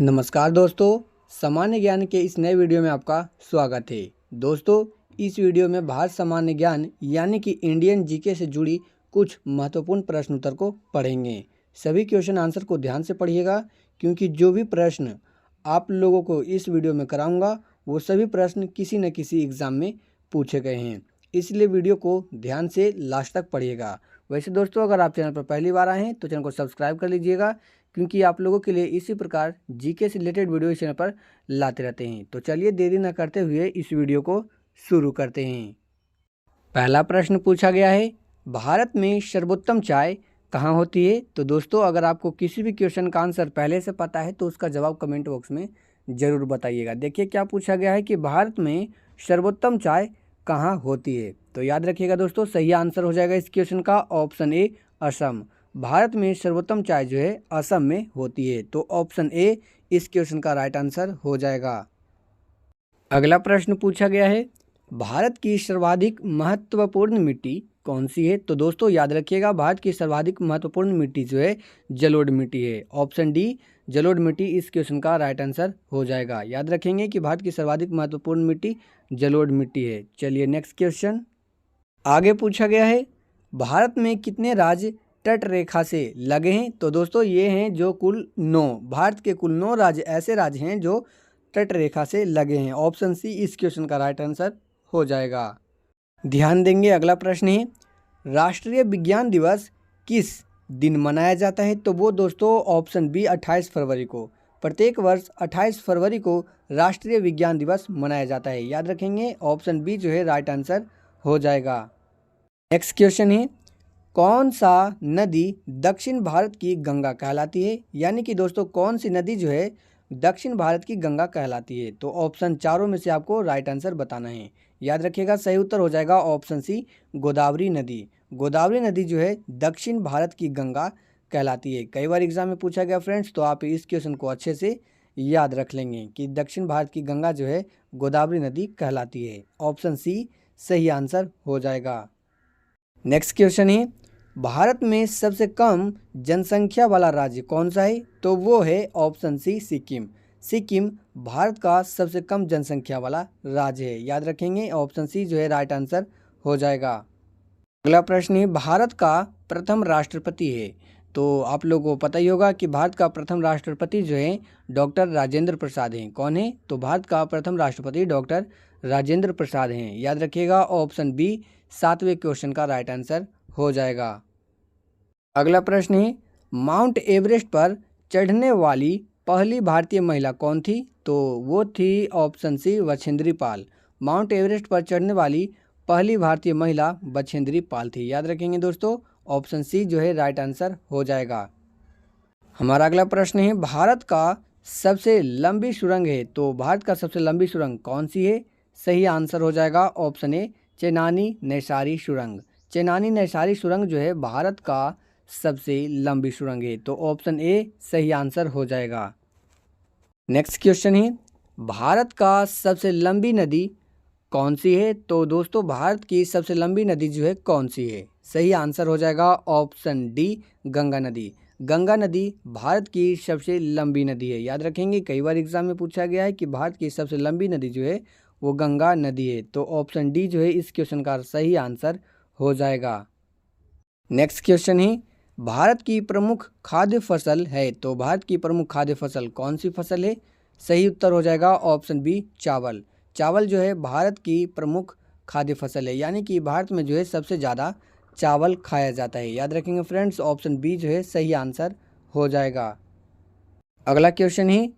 नमस्कार दोस्तों, सामान्य ज्ञान के इस नए वीडियो में आपका स्वागत है। दोस्तों, इस वीडियो में भारत सामान्य ज्ञान यानी कि इंडियन जीके से जुड़ी कुछ महत्वपूर्ण प्रश्न उत्तर को पढ़ेंगे। सभी क्वेश्चन आंसर को ध्यान से पढ़िएगा, क्योंकि जो भी प्रश्न आप लोगों को इस वीडियो में कराऊंगा वो सभी प्रश्न किसी न किसी एग्ज़ाम में पूछे गए हैं, इसलिए वीडियो को ध्यान से लास्ट तक पढ़िएगा। वैसे दोस्तों, अगर आप चैनल पर पहली बार आए हैं तो चैनल को सब्सक्राइब कर लीजिएगा, क्योंकि आप लोगों के लिए इसी प्रकार जीके से रिलेटेड वीडियो इस चैनल पर लाते रहते हैं। तो चलिए देरी न करते हुए इस वीडियो को शुरू करते हैं। पहला प्रश्न पूछा गया है, भारत में सर्वोत्तम चाय कहाँ होती है? तो दोस्तों, अगर आपको किसी भी क्वेश्चन का आंसर पहले से पता है तो उसका जवाब कमेंट बॉक्स में ज़रूर बताइएगा। देखिए क्या पूछा गया है कि भारत में सर्वोत्तम चाय कहाँ होती है। तो याद रखिएगा दोस्तों, सही आंसर हो जाएगा इस क्वेश्चन का ऑप्शन ए, असम। भारत में सर्वोत्तम चाय जो है असम में होती है, तो ऑप्शन ए इस क्वेश्चन का राइट आंसर हो जाएगा। अगला प्रश्न पूछा गया है, भारत की सर्वाधिक महत्वपूर्ण मिट्टी कौन सी है? तो दोस्तों याद रखिएगा, भारत की सर्वाधिक महत्वपूर्ण मिट्टी जो है जलोढ़ मिट्टी है। ऑप्शन डी जलोढ़ मिट्टी इस क्वेश्चन का राइट आंसर हो जाएगा। याद रखेंगे कि भारत की सर्वाधिक महत्वपूर्ण मिट्टी जलोढ़ मिट्टी है। चलिए नेक्स्ट क्वेश्चन आगे पूछा गया है, भारत में कितने राज्य तट रेखा से लगे हैं? तो दोस्तों ये हैं जो कुल 9, भारत के कुल 9 राज्य ऐसे राज्य हैं जो तट रेखा से लगे हैं। ऑप्शन सी इस क्वेश्चन का राइट आंसर हो जाएगा। ध्यान देंगे, अगला प्रश्न है, राष्ट्रीय विज्ञान दिवस किस दिन मनाया जाता है? तो वो दोस्तों ऑप्शन बी 28 फरवरी को। प्रत्येक वर्ष 28 फरवरी को राष्ट्रीय विज्ञान दिवस मनाया जाता है। याद रखेंगे, ऑप्शन बी जो है राइट आंसर हो जाएगा। नेक्स्ट क्वेश्चन है, कौन सा नदी दक्षिण भारत की गंगा कहलाती है? यानी कि दोस्तों कौन सी नदी जो है दक्षिण भारत की गंगा कहलाती है? तो ऑप्शन चारों में से आपको राइट आंसर बताना है। याद रखिएगा, सही उत्तर हो जाएगा ऑप्शन सी, गोदावरी नदी। गोदावरी नदी जो है दक्षिण भारत की गंगा कहलाती है। कई बार एग्जाम में पूछा गया फ्रेंड्स, तो आप इस क्वेश्चन को अच्छे से याद रख लेंगे कि दक्षिण भारत की गंगा जो है गोदावरी नदी कहलाती है। ऑप्शन सी सही आंसर हो जाएगा। नेक्स्ट क्वेश्चन है, भारत में सबसे कम जनसंख्या वाला राज्य कौन सा है? तो वो है ऑप्शन सी, सिक्किम। सिक्किम भारत का सबसे कम जनसंख्या वाला राज्य है। याद रखेंगे, ऑप्शन सी जो है राइट आंसर हो जाएगा। अगला प्रश्न है, भारत का प्रथम राष्ट्रपति है? तो आप लोगों को पता ही होगा कि भारत का प्रथम राष्ट्रपति जो है डॉक्टर राजेंद्र प्रसाद हैं। कौन है? तो भारत का प्रथम राष्ट्रपति डॉक्टर राजेंद्र प्रसाद हैं। याद रखिएगा, ऑप्शन बी 7वें क्वेश्चन का राइट आंसर हो जाएगा। अगला प्रश्न है, माउंट एवरेस्ट पर चढ़ने वाली पहली भारतीय महिला कौन थी? तो वो थी option C, Bachendri Pal. Mount Everest पर चढ़ने वाली पहली भारतीय महिला बछेंद्री पाल थी। याद रखेंगे दोस्तों, ऑप्शन सी जो है राइट आंसर हो जाएगा। हमारा अगला प्रश्न है, भारत का सबसे लंबी सुरंग है? तो भारत का सबसे लंबी सुरंग कौन सी है? सही आंसर हो जाएगा ऑप्शन ए, चेनानी नैसारी सुरंग। चेनानी नैसारी सुरंग जो है भारत का सबसे लंबी सुरंग है, तो ऑप्शन ए सही आंसर हो जाएगा। नेक्स्ट क्वेश्चन है, भारत का सबसे लंबी नदी कौन सी है? तो दोस्तों भारत की सबसे लंबी नदी जो है कौन सी है? सही आंसर हो जाएगा ऑप्शन डी, गंगा नदी। गंगा नदी भारत की सबसे लंबी नदी है। याद रखेंगे, कई बार एग्जाम में पूछा गया है कि भारत की सबसे लंबी नदी जो है वो गंगा नदी है, तो ऑप्शन डी जो है इस क्वेश्चन का सही आंसर हो जाएगा। नेक्स्ट क्वेश्चन है, भारत की प्रमुख खाद्य फसल है? तो भारत की प्रमुख खाद्य फसल कौन सी फसल है? सही उत्तर हो जाएगा ऑप्शन बी, चावल। चावल जो है भारत की प्रमुख खाद्य फसल है, यानी कि भारत में जो है सबसे ज़्यादा चावल खाया जाता है। याद रखेंगे फ्रेंड्स, ऑप्शन बी जो है सही आंसर हो जाएगा। अगला क्वेश्चन है,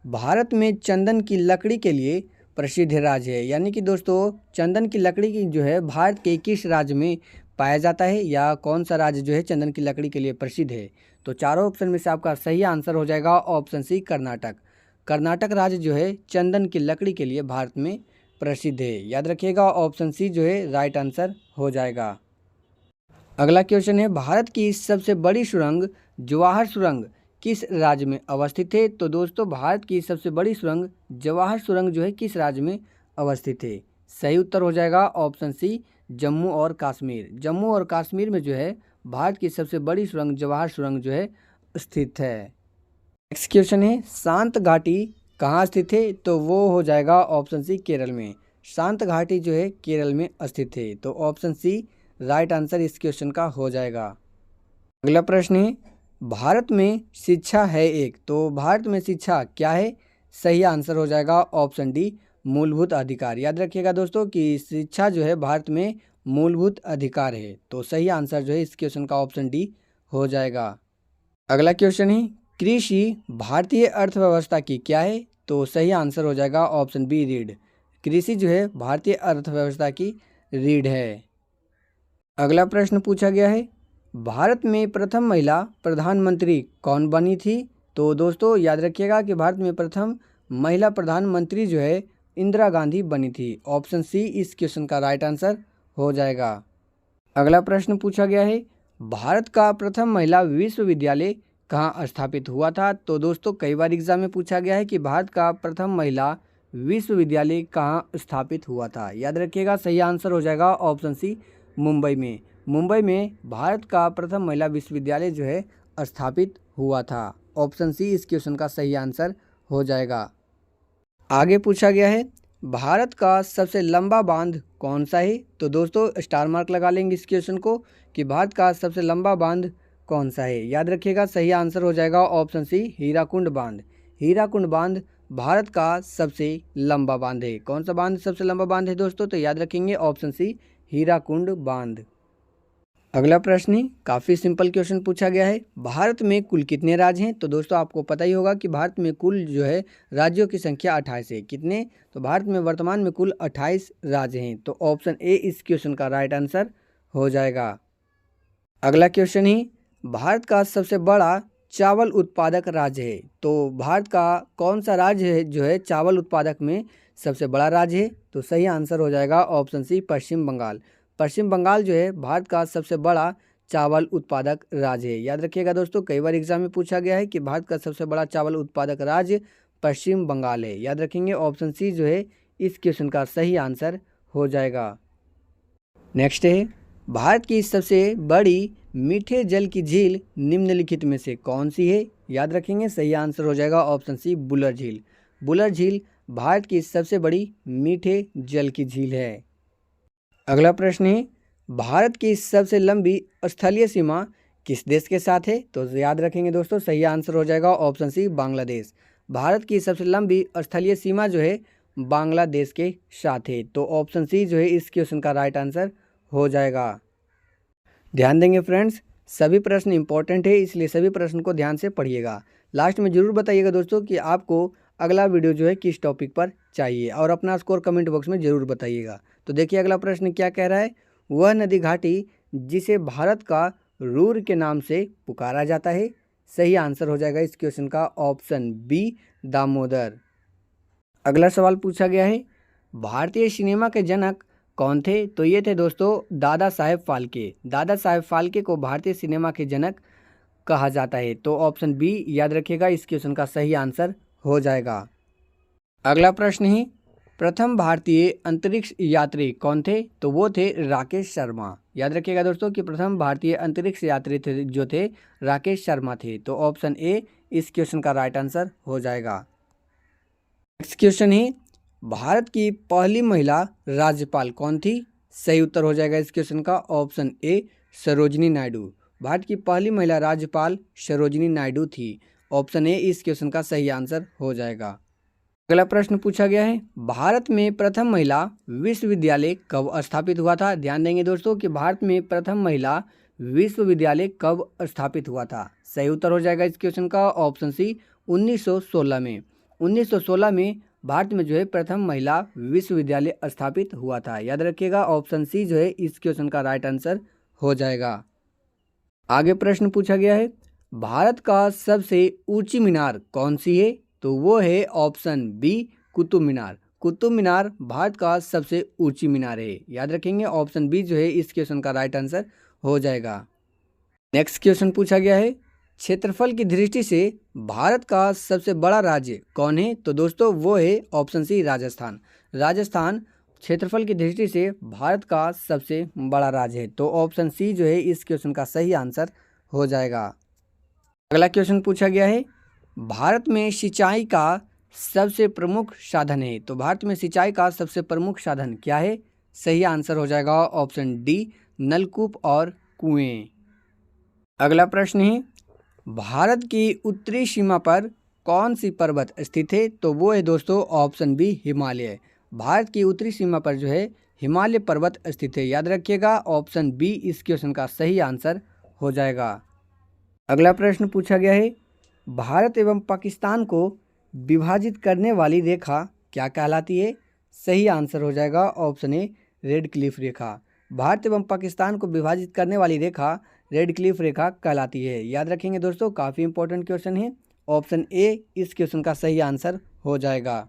भारत में चंदन की लकड़ी के लिए प्रसिद्ध राज्य है? यानी कि दोस्तों चंदन की लकड़ी की जो है भारत के किस राज्य में पाया जाता है, या कौन सा राज्य जो है चंदन की लकड़ी के लिए प्रसिद्ध है? तो चारों ऑप्शन में से आपका सही आंसर हो जाएगा ऑप्शन सी, कर्नाटक। कर्नाटक राज्य जो है चंदन की लकड़ी के लिए भारत में प्रसिद्ध है। याद रखिएगा, ऑप्शन सी जो है राइट आंसर हो जाएगा। अगला क्वेश्चन है, भारत की सबसे बड़ी सुरंग जवाहर सुरंग किस राज्य में अवस्थित है? तो दोस्तों भारत की सबसे बड़ी सुरंग जवाहर सुरंग जो है किस राज्य में अवस्थित है? सही उत्तर हो जाएगा ऑप्शन सी, जम्मू और कश्मीर। जम्मू और कश्मीर में जो है भारत की सबसे बड़ी सुरंग जवाहर सुरंग जो है स्थित है। नेक्स्ट क्वेश्चन है शांत घाटी कहाँ स्थित है, तो वो हो जाएगा ऑप्शन सी केरल में। शांत घाटी जो है केरल में स्थित है, तो ऑप्शन सी राइट आंसर इस क्वेश्चन का हो जाएगा। अगला प्रश्न है भारत में शिक्षा है एक, तो भारत में शिक्षा क्या है, सही आंसर हो जाएगा ऑप्शन डी मूलभूत अधिकार। याद रखिएगा दोस्तों कि शिक्षा जो है भारत में मूलभूत अधिकार है, तो सही आंसर जो है इस क्वेश्चन का ऑप्शन डी हो जाएगा। अगला क्वेश्चन है कृषि भारतीय अर्थव्यवस्था की क्या है, तो सही आंसर हो जाएगा ऑप्शन बी रीढ़। कृषि जो है भारतीय अर्थव्यवस्था की रीढ़ है। अगला प्रश्न पूछा गया है भारत में प्रथम महिला प्रधानमंत्री कौन बनी थी, तो दोस्तों याद रखिएगा कि भारत में प्रथम महिला प्रधानमंत्री जो है इंदिरा गांधी बनी थी। ऑप्शन सी इस क्वेश्चन का राइट आंसर हो जाएगा। अगला प्रश्न पूछा गया है भारत का प्रथम महिला विश्वविद्यालय कहाँ स्थापित हुआ था, तो दोस्तों कई बार एग्जाम में पूछा गया है कि भारत का प्रथम महिला विश्वविद्यालय कहाँ स्थापित हुआ था। याद रखिएगा सही आंसर हो जाएगा ऑप्शन सी मुंबई में। मुंबई में भारत का प्रथम महिला विश्वविद्यालय जो है स्थापित हुआ था। ऑप्शन सी इस क्वेश्चन का सही आंसर हो जाएगा। आगे पूछा गया है भारत का सबसे लंबा बांध कौन सा है, तो दोस्तों स्टार मार्क लगा लेंगे इस क्वेश्चन को कि भारत का सबसे लंबा बांध कौन सा है। याद रखिएगा सही आंसर हो जाएगा ऑप्शन सी हीराकुंड बांध। हीराकुंड बांध भारत का सबसे लंबा बांध है। कौन सा बांध सबसे लंबा बांध है दोस्तों, तो याद रखेंगे ऑप्शन सी हीराकुंड बांध। अगला प्रश्न है काफ़ी सिंपल क्वेश्चन पूछा गया है भारत में कुल कितने राज्य हैं, तो दोस्तों आपको पता ही होगा कि भारत में कुल जो है राज्यों की संख्या 28 है। कितने, तो भारत में वर्तमान में कुल 28 राज्य हैं, तो ऑप्शन ए इस क्वेश्चन का राइट आंसर हो जाएगा। अगला क्वेश्चन है भारत का सबसे बड़ा चावल उत्पादक राज्य है, तो भारत का कौन सा राज्य है जो है चावल उत्पादक में सबसे बड़ा राज्य है, तो सही आंसर हो जाएगा ऑप्शन सी पश्चिम बंगाल। पश्चिम बंगाल जो है भारत का सबसे बड़ा चावल उत्पादक राज्य है। याद रखिएगा दोस्तों कई बार एग्जाम में पूछा गया है कि भारत का सबसे बड़ा चावल उत्पादक राज्य पश्चिम बंगाल है। याद रखेंगे ऑप्शन सी जो है इस क्वेश्चन का सही आंसर हो जाएगा। नेक्स्ट है भारत की सबसे बड़ी मीठे जल की झील निम्नलिखित में से कौन सी है। याद रखेंगे सही आंसर हो जाएगा ऑप्शन सी बुलर झील। बुलर झील भारत की सबसे बड़ी मीठे जल की झील है। अगला प्रश्न है भारत की सबसे लंबी स्थलीय सीमा किस देश के साथ है, तो याद रखेंगे दोस्तों सही आंसर हो जाएगा ऑप्शन सी बांग्लादेश। भारत की सबसे लंबी स्थलीय सीमा जो है बांग्लादेश के साथ है, तो ऑप्शन सी जो है इस क्वेश्चन का राइट आंसर हो जाएगा। ध्यान देंगे फ्रेंड्स सभी प्रश्न इंपॉर्टेंट है, इसलिए सभी प्रश्न को ध्यान से पढ़िएगा। लास्ट में ज़रूर बताइएगा दोस्तों कि आपको अगला वीडियो जो है किस टॉपिक पर चाहिए, और अपना स्कोर कमेंट बॉक्स में ज़रूर बताइएगा। तो देखिए अगला प्रश्न क्या कह रहा है वह नदी घाटी जिसे भारत का रूर के नाम से पुकारा जाता है। सही आंसर हो जाएगा इस क्वेश्चन का ऑप्शन बी दामोदर। अगला सवाल पूछा गया है भारतीय सिनेमा के जनक कौन थे, तो ये थे दोस्तों दादा साहेब फाल्के। दादा साहेब फाल्के को भारतीय सिनेमा के जनक कहा जाता है, तो ऑप्शन बी याद रखिएगा इस क्वेश्चन का सही आंसर हो जाएगा। अगला प्रश्न है प्रथम भारतीय अंतरिक्ष यात्री कौन थे, तो वो थे राकेश शर्मा। याद रखिएगा दोस्तों कि प्रथम भारतीय अंतरिक्ष यात्री थे जो थे राकेश शर्मा थे, तो ऑप्शन ए इस क्वेश्चन का राइट आंसर हो जाएगा। नेक्स्ट क्वेश्चन है भारत की पहली महिला राज्यपाल कौन थी। सही उत्तर हो जाएगा इस क्वेश्चन का ऑप्शन ए सरोजिनी नायडू। भारत की पहली महिला राज्यपाल सरोजिनी नायडू थी। ऑप्शन ए इस क्वेश्चन का सही आंसर हो जाएगा। अगला प्रश्न पूछा गया है भारत में प्रथम महिला विश्वविद्यालय कब स्थापित हुआ था। ध्यान देंगे दोस्तों कि भारत में प्रथम महिला विश्वविद्यालय कब स्थापित हुआ था। सही उत्तर हो जाएगा इस क्वेश्चन का ऑप्शन सी 1916 में। 1916 में भारत में जो है प्रथम महिला विश्वविद्यालय स्थापित हुआ था। याद रखिएगा ऑप्शन सी जो है इस क्वेश्चन का राइट आंसर हो जाएगा। आगे प्रश्न पूछा गया है भारत का सबसे ऊंची मीनार कौन सी है, तो वो है ऑप्शन बी कुतुब मीनार। कुतुब मीनार भारत का सबसे ऊंची मीनार है। याद रखेंगे ऑप्शन बी जो है इस क्वेश्चन का राइट आंसर हो जाएगा। नेक्स्ट क्वेश्चन पूछा गया है क्षेत्रफल की दृष्टि से भारत का सबसे बड़ा राज्य कौन है, तो दोस्तों वो है ऑप्शन सी राजस्थान। राजस्थान क्षेत्रफल की दृष्टि से भारत का सबसे बड़ा राज्य है, तो ऑप्शन सी जो है इस क्वेश्चन का सही आंसर हो जाएगा। अगला क्वेश्चन पूछा गया है भारत में सिंचाई का सबसे प्रमुख साधन है। तो भारत में सिंचाई का सबसे प्रमुख साधन क्या है? सही आंसर हो जाएगा ऑप्शन डी, नलकूप और कुएं। अगला प्रश्न है, भारत की उत्तरी सीमा पर कौन सी पर्वत स्थित है? तो वो है दोस्तों ऑप्शन बी, हिमालय। भारत की उत्तरी सीमा पर जो है हिमालय पर्वत स्थित है। याद रखिएगा ऑप्शन बी इस क्वेश्चन का सही आंसर हो जाएगा। अगला प्रश्न पूछा गया है, भारत एवं पाकिस्तान को विभाजित करने वाली रेखा क्या कहलाती है? सही आंसर हो जाएगा ऑप्शन ए, रेड क्लिफ रेखा। भारत एवं पाकिस्तान को विभाजित करने वाली रेखा रेड क्लिफ रेखा कहलाती है। याद रखेंगे दोस्तों, काफ़ी इंपॉर्टेंट क्वेश्चन है। ऑप्शन ए इस क्वेश्चन का सही आंसर हो जाएगा।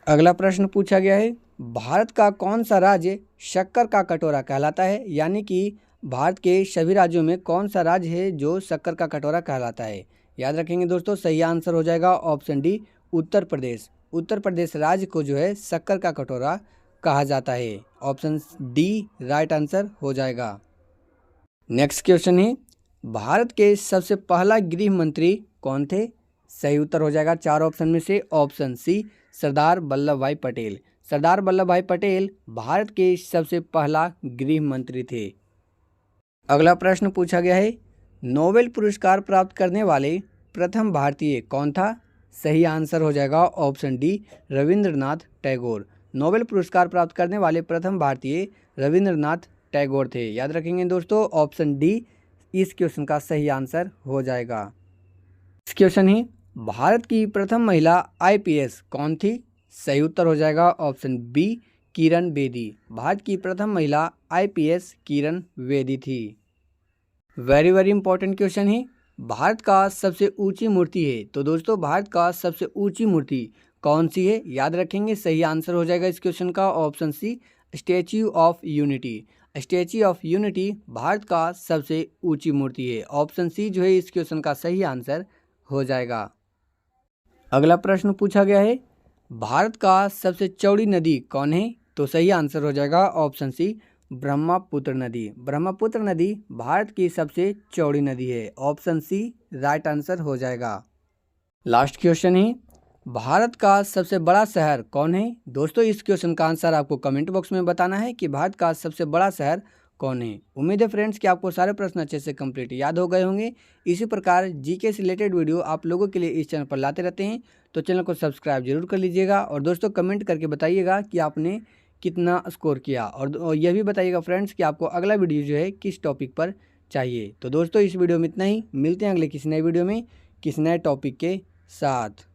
अगला प्रश्न पूछा गया है, भारत का कौन सा राज्य शक्कर का कटोरा कहलाता है? यानी कि भारत के सभी राज्यों में कौन सा राज्य है जो शक्कर का कटोरा कहलाता है? याद रखेंगे दोस्तों, सही आंसर हो जाएगा ऑप्शन डी, उत्तर प्रदेश। उत्तर प्रदेश राज्य को जो है शक्कर का कटोरा कहा जाता है। ऑप्शन डी राइट आंसर हो जाएगा। नेक्स्ट क्वेश्चन है, भारत के सबसे पहला गृह मंत्री कौन थे? सही उत्तर हो जाएगा चार ऑप्शन में से ऑप्शन सी, सरदार वल्लभ भाई पटेल। सरदार वल्लभ भाई पटेल भारत के सबसे पहला गृह मंत्री थे। अगला प्रश्न पूछा गया है, नोबेल पुरस्कार प्राप्त करने वाले प्रथम भारतीय कौन था? सही आंसर हो जाएगा option D, Rabindranath Tagore. Nobel पुरस्कार प्राप्त करने वाले प्रथम भारतीय रविंद्रनाथ टैगोर थे। याद रखेंगे दोस्तों, ऑप्शन डी इस क्वेश्चन का सही आंसर हो जाएगा। इस क्वेश्चन है, भारत की प्रथम महिला आईपीएस कौन थी? सही उत्तर हो जाएगा ऑप्शन बी, किरण बेदी। भारत की प्रथम महिला आईपीएस किरण बेदी थी। वेरी वेरी इंपॉर्टेंट क्वेश्चन है, भारत का सबसे ऊंची मूर्ति है। तो दोस्तों भारत का सबसे ऊंची मूर्ति कौन सी है? याद रखेंगे, सही आंसर हो जाएगा इस क्वेश्चन का option C, Statue of Unity. Statue of Unity Bharat का सबसे ऊंची मूर्ति है। ऑप्शन सी जो है इस क्वेश्चन का सही आंसर हो जाएगा। अगला प्रश्न पूछा गया है, भारत का सबसे चौड़ी नदी कौन है? तो सही आंसर हो जाएगा ऑप्शन सी, ब्रह्मपुत्र नदी। ब्रह्मपुत्र नदी भारत की सबसे चौड़ी नदी है। ऑप्शन सी राइट आंसर हो जाएगा। लास्ट क्वेश्चन है, भारत का सबसे बड़ा शहर कौन है? दोस्तों इस क्वेश्चन का आंसर आपको कमेंट बॉक्स में बताना है कि भारत का सबसे बड़ा शहर कौन है। उम्मीद है फ्रेंड्स कि आपको सारे प्रश्न अच्छे से कंप्लीट याद हो गए होंगे। इसी प्रकार जीके से रिलेटेड वीडियो आप लोगों के लिए इस चैनल पर लाते रहते हैं, तो चैनल को सब्सक्राइब जरूर कर लीजिएगा। और दोस्तों कमेंट करके बताइएगा कि आपने कितना स्कोर किया, और यह भी बताइएगा फ्रेंड्स कि आपको अगला वीडियो जो है किस टॉपिक पर चाहिए। तो दोस्तों इस वीडियो में इतना ही, मिलते हैं अगले किसी नए वीडियो में किसी नए टॉपिक के साथ।